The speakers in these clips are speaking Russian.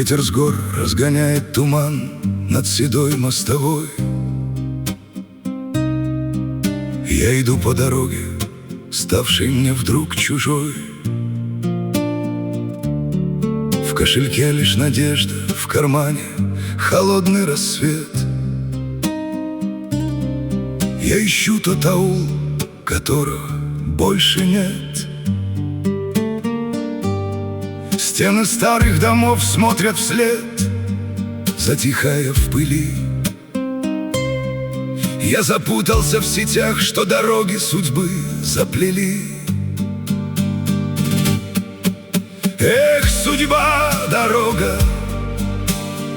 Ветер с гор разгоняет туман над седой мостовой. Я иду по дороге, ставшей мне вдруг чужой. В кошельке лишь надежда, в кармане холодный рассвет. Я ищу тот аул, которого больше нет. Стены старых домов смотрят вслед, затихая в пыли. Я запутался в сетях, что дороги судьбы заплели. Эх, судьба, дорога,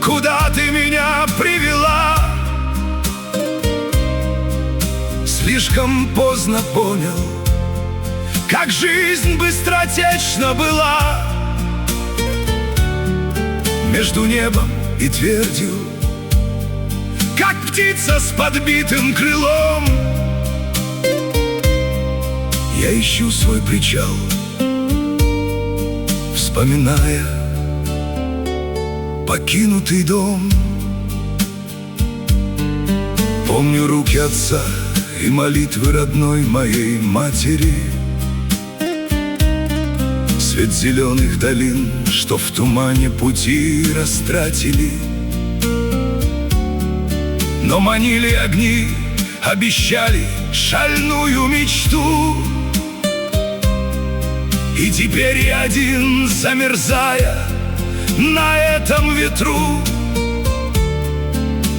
куда ты меня привела? Слишком поздно понял, как жизнь быстротечна была. Между небом и твердью, как птица с подбитым крылом, я ищу свой причал, вспоминая покинутый дом. Помню руки отца и молитвы родной моей матери, свет зеленых долин, что в тумане пути растратили. Но манили огни, обещали шальную мечту. И теперь я один, замерзая на этом ветру.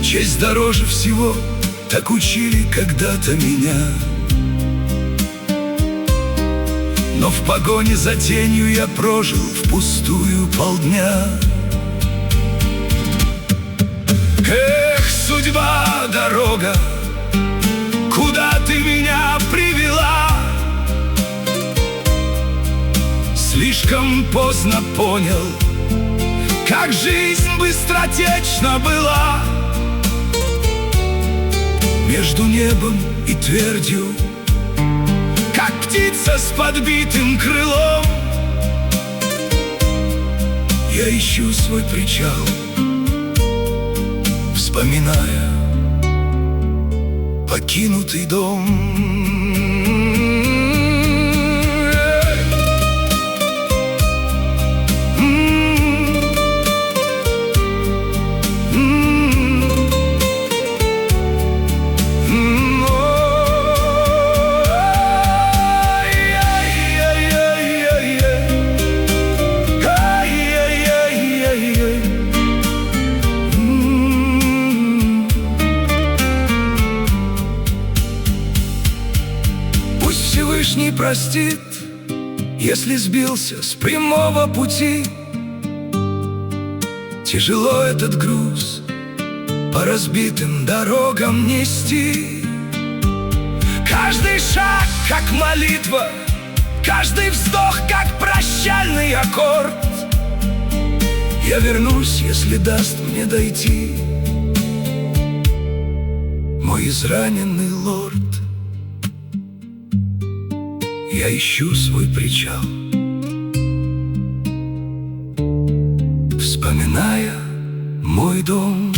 Честь дороже всего, так учили когда-то меня. Но в погоне за тенью я прожил впустую полдня. Эх, судьба, дорога, куда ты меня привела? Слишком поздно понял, как жизнь быстротечна была. Между небом и твердью, как птица с подбитым крылом, я ищу свой причал, вспоминая покинутый дом. Всевышний простит, если сбился с прямого пути. Тяжело этот груз по разбитым дорогам нести. Каждый шаг как молитва, каждый вздох как прощальный аккорд. Я вернусь, если даст мне дойти мой израненный лорд. Я ищу свой причал, вспоминая мой дом.